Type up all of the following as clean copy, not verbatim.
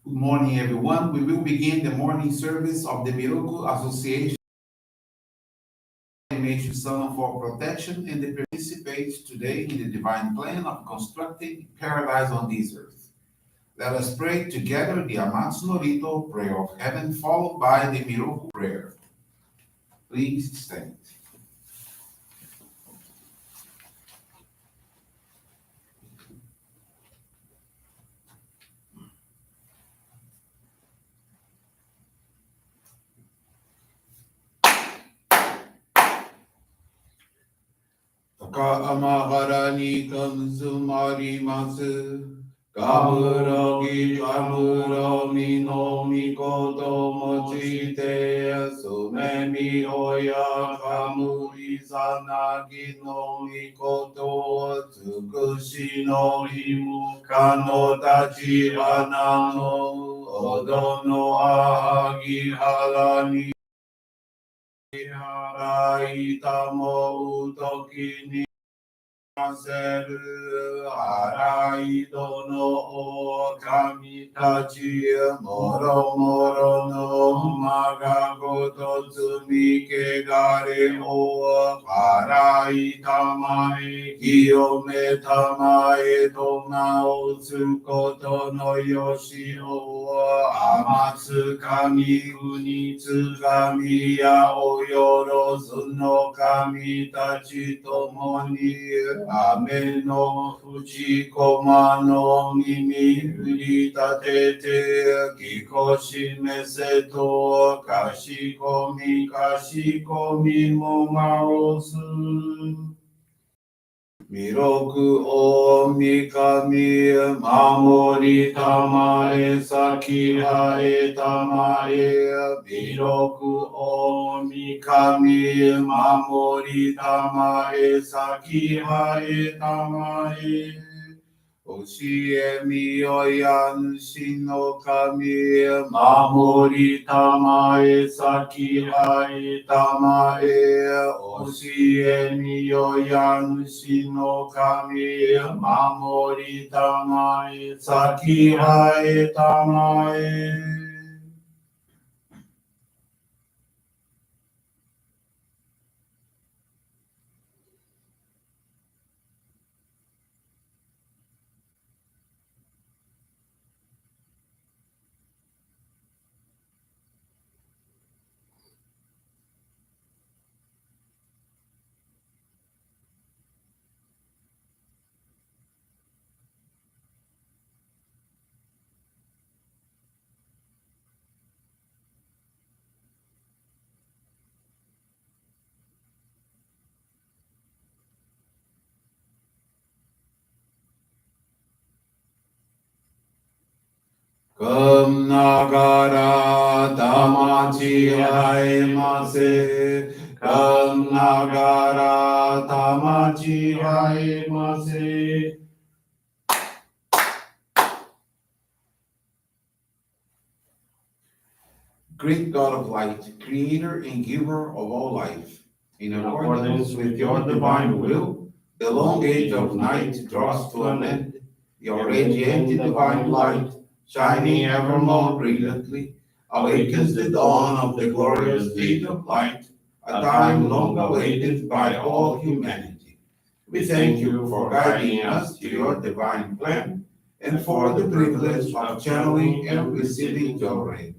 Good morning, everyone. We will begin the morning service of the Miroku Association and Meishu-sama for protection and they participate today in the divine plan of constructing paradise on this earth. Let us pray together the Amatsu-Norito Prayer of Heaven, followed by the Miroku Prayer. Please stand. Amahara ni kamsumarimasu. Kamurogi kamuro mino mikoto mochite sumemi oya kamuri sanagi no mikoto tsukushi no himu kano tachi hanano odono ahagi harani harai tamo utoki ni Seru arai dono o kamitachi moro moro no magagoto tsumike gare o arai tamae kiyome tamae toma o tsukoto no yoshi o amatsu kami uni tsugami ya o yorozu no kamitachi tomoni Ame no fujikoma no mimi uritatete kikoshi meseto kashikomi momaosu. Miroku o mikami mamori tamae sakihae tamae Miroku o mikami mamori tamae sakihae tamae Oshie miyoyan shino kami mamori tamae sakihae tamae Oshie miyoyan shino kami mamori tamae sakihae tamae Kum nagara tamachi haimase. Kum nagara tamachi haimase. Great God of light, creator and giver of all life, in accordance with your divine will, the long age of night draws to an end. Your radiant divine light, shining ever more brilliantly, awakens the dawn of the glorious age of light, a time long awaited by all humanity. We thank you for guiding us to your divine plan and for the privilege of channeling and receiving Johrei.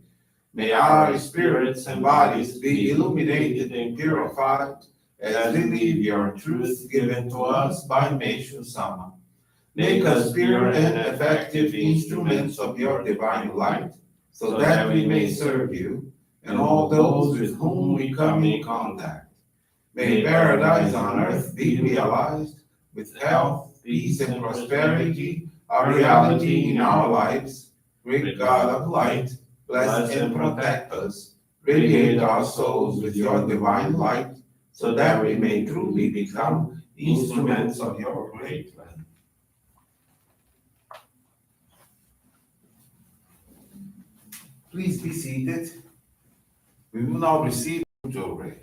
May our spirits and bodies be illuminated and purified as we live your truth given to us by Meishu-sama. Make us pure and effective instruments of your divine light, so that we may serve you and all those with whom we come in contact. May paradise on earth be realized, with health, peace, and prosperity, a reality in our lives. Great God of light, bless and protect us. Radiate our souls with your divine light, so that we may truly become instruments of your great plan. Please be seated. We will now receive Johrei.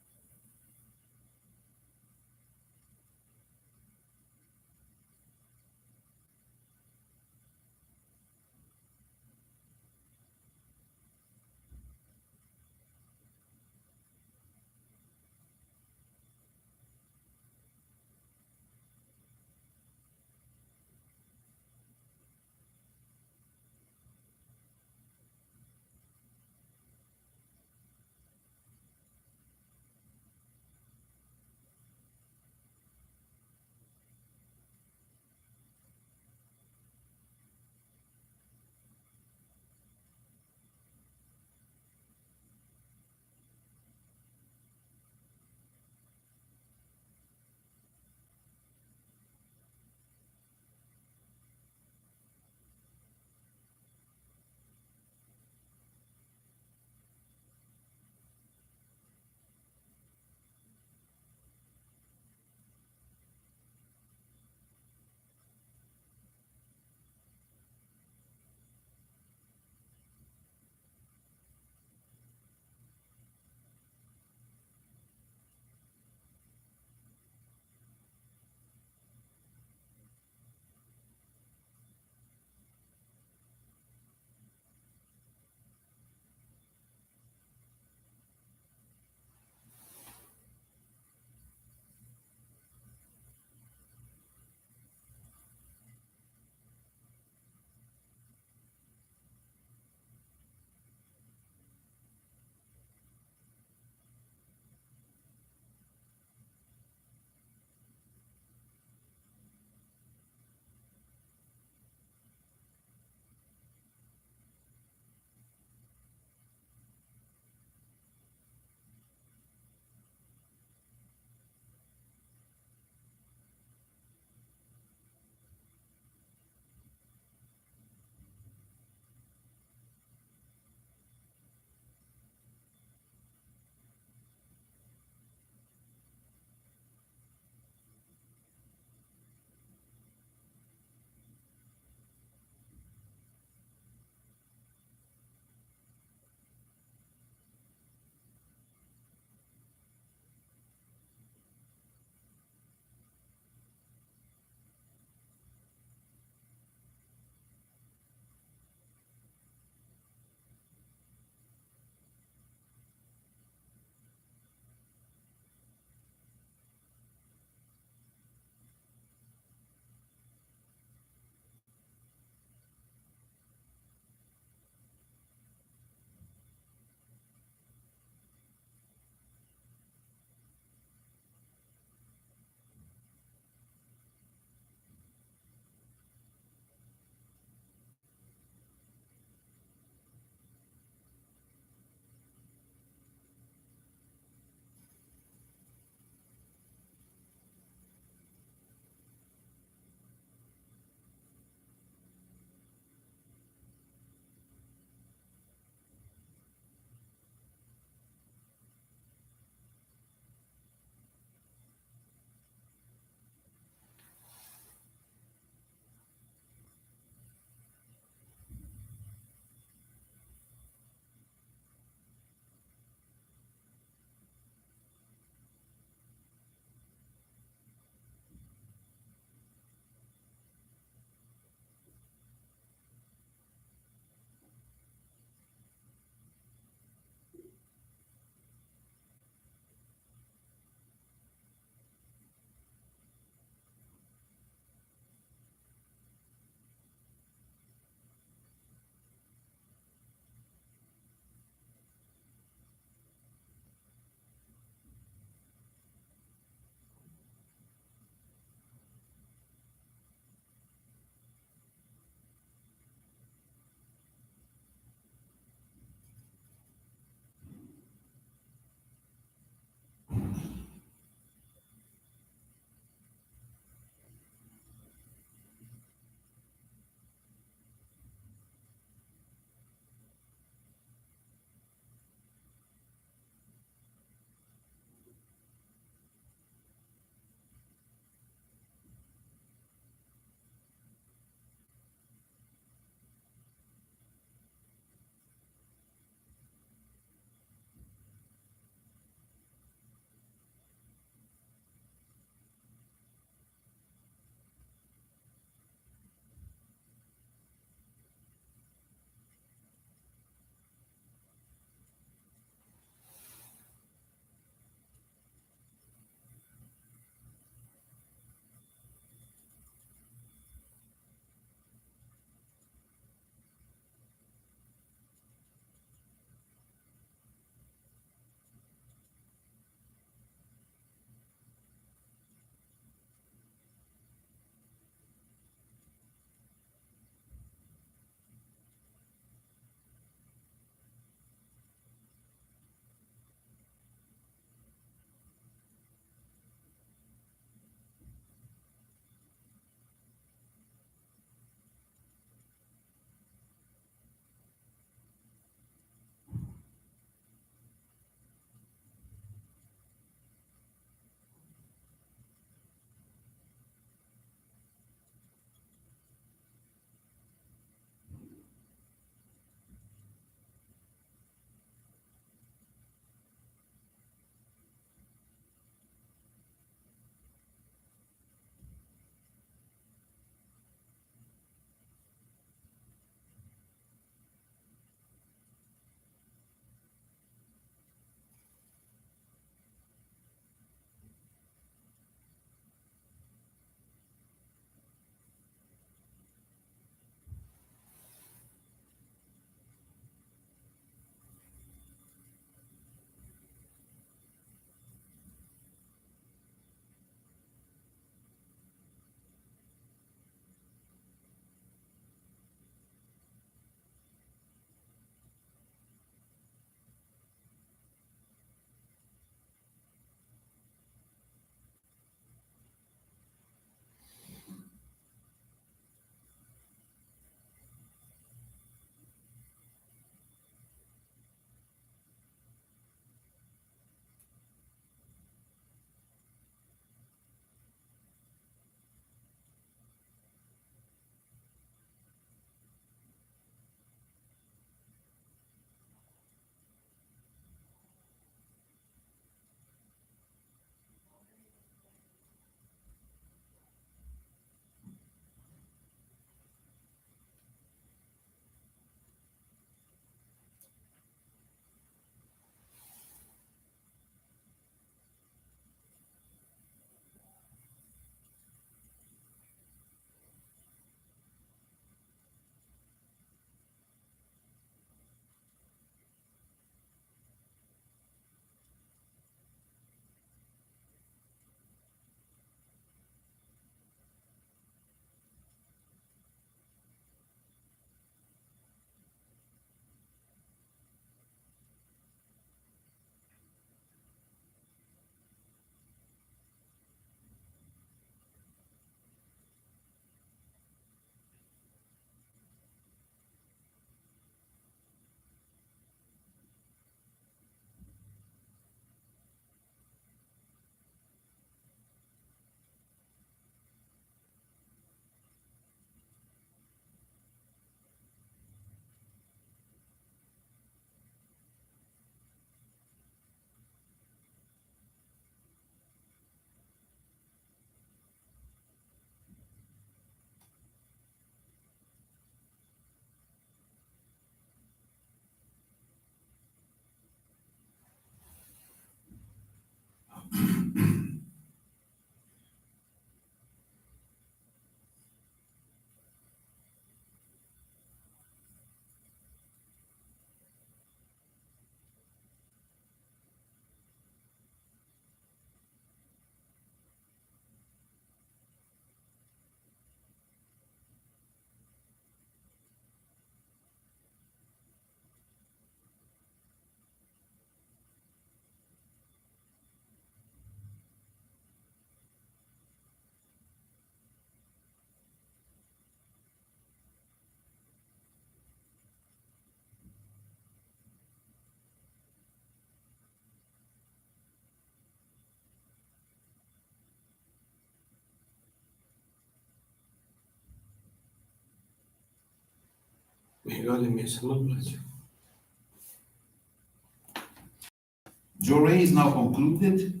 Johrei is now concluded.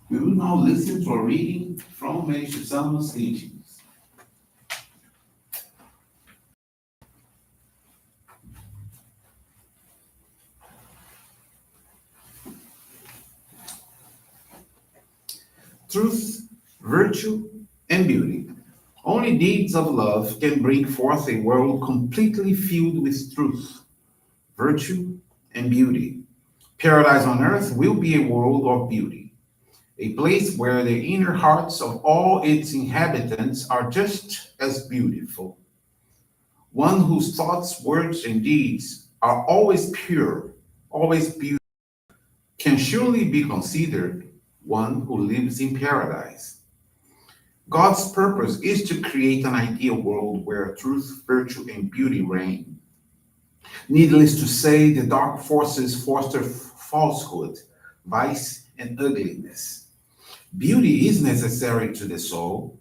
We will now listen to a reading from Meishu-sama's teachings. Truth, virtue, and beauty. Only deeds of love can bring forth a world completely filled with truth, virtue, and beauty. Paradise on earth will be a world of beauty, a place where the inner hearts of all its inhabitants are just as beautiful. One whose thoughts, words, and deeds are always pure, always beautiful, can surely be considered one who lives in paradise. God's purpose is to create an ideal world where truth, virtue, and beauty reign. Needless to say, the dark forces foster falsehood, vice, and ugliness. Beauty is necessary to the soul,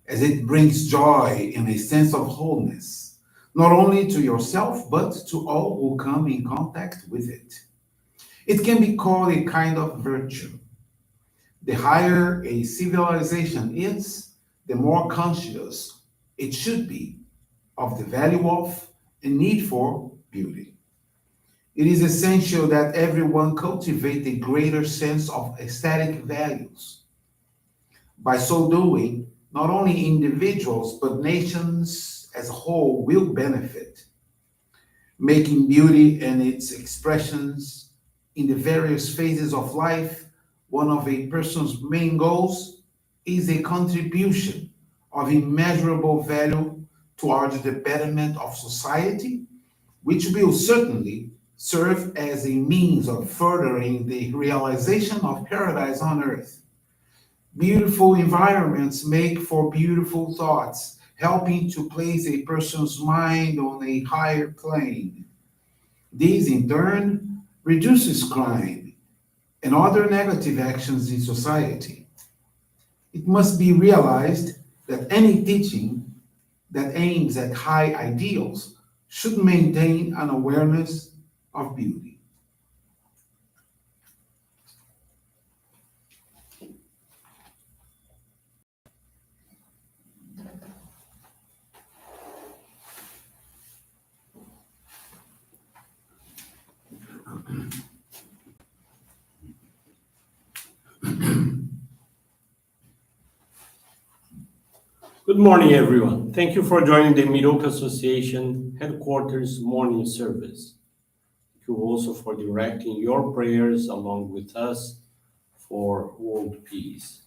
as it brings joy and a sense of wholeness, not only to yourself, but to all who come in contact with it. It can be called a kind of virtue. The higher a civilization is, the more conscious it should be of the value of and need for beauty. It is essential that everyone cultivate a greater sense of aesthetic values. By so doing, not only individuals but nations as a whole will benefit, making beauty and its expressions in the various phases of life one of a person's main goals is a contribution of immeasurable value towards the betterment of society, which will certainly serve as a means of furthering the realization of paradise on earth. Beautiful environments make for beautiful thoughts, helping to place a person's mind on a higher plane. This, in turn, reduces crime and other negative actions in society. It must be realized that any teaching that aims at high ideals should maintain an awareness of beauty. Good morning, everyone. Thank you for joining the Miroku Association headquarters morning service. Thank you also for directing your prayers along with us for world peace.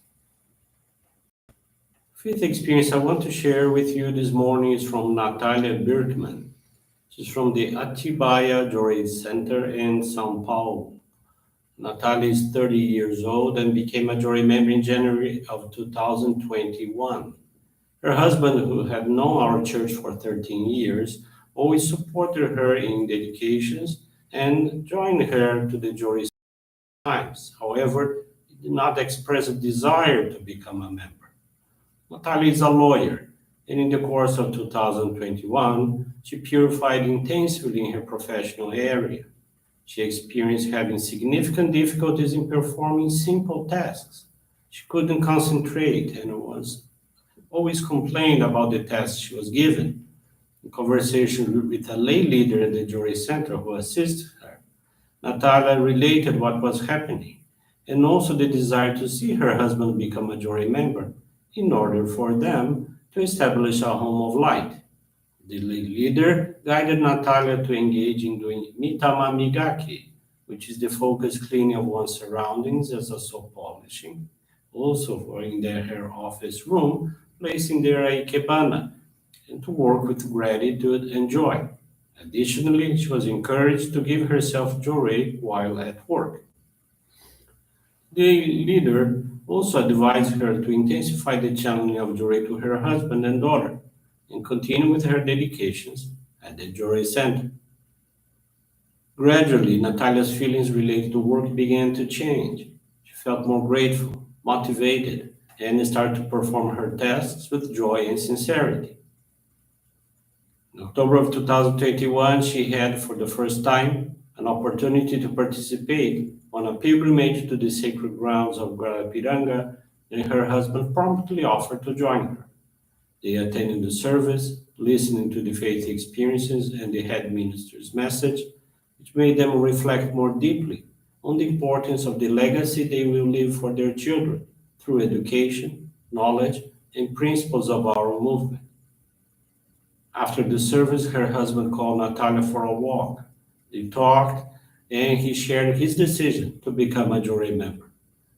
Fifth experience I want to share with you this morning is from Natalia Birkman. She's from the Atibaia Johrei Center in São Paulo. Natalia is 30 years old and became a Johrei member in January of 2021. Her husband, who had known our church for 13 years, always supported her in dedications and joined her to the Johrei times. However, he did not express a desire to become a member. Natalia is a lawyer, and in the course of 2021, she purified intensively in her professional area. She experienced having significant difficulties in performing simple tasks. She couldn't concentrate and was always complained about the tasks she was given. In conversation with a lay leader at the Johrei Center who assisted her, Natalia related what was happening and also the desire to see her husband become a Johrei member in order for them to establish a home of light. The lay leader guided Natalia to engage in doing mitama migaki, which is the focused cleaning of one's surroundings as a soap polishing. Also, for in her office room, placing their ikebana and to work with gratitude and joy. Additionally, she was encouraged to give herself Johrei while at work. The leader also advised her to intensify the channeling of Johrei to her husband and daughter and continue with her dedications at the Johrei Center. Gradually, Natalia's feelings related to work began to change. She felt more grateful, motivated, and started to perform her tasks with joy and sincerity. In October of 2021, she had, for the first time, an opportunity to participate on a pilgrimage to the sacred grounds of Guarapiranga, and her husband promptly offered to join her. They attended the service, listening to the faith experiences and the head minister's message, which made them reflect more deeply on the importance of the legacy they will leave for their children through education, knowledge, and principles of our movement. After the service, her husband called Natalia for a walk. They talked, and he shared his decision to become a Johrei member.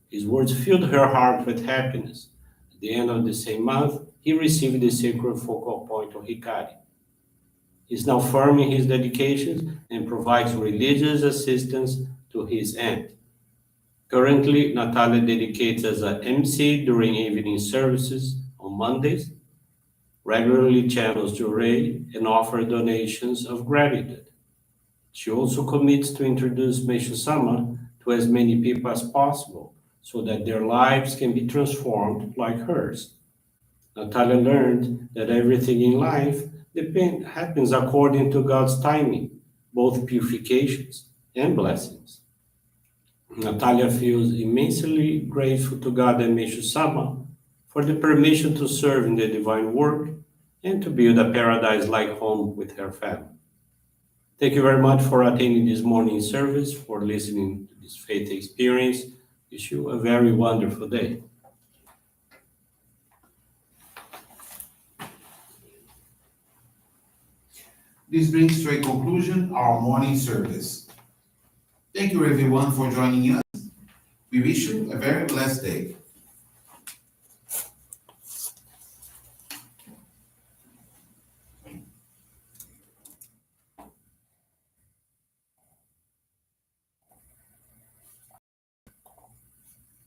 His words filled her heart with happiness. At the end of the same month, he received the sacred focal point of Hikari. He is now firm in his dedications and provides religious assistance to his aunt. Currently, Natalia dedicates as an MC during evening services on Mondays, regularly channels Johrei, and offers donations of gratitude. She also commits to introduce Meishu-sama to as many people as possible so that their lives can be transformed like hers. Natalia learned that everything in life happens according to God's timing, both purifications and blessings. Natalia feels immensely grateful to God and Meishu-sama for the permission to serve in the divine work and to build a paradise-like home with her family. Thank you very much for attending this morning service, for listening to this faith experience. Wish you a very wonderful day. This brings to a conclusion our morning service. Thank you everyone for joining us. We wish you a very blessed day.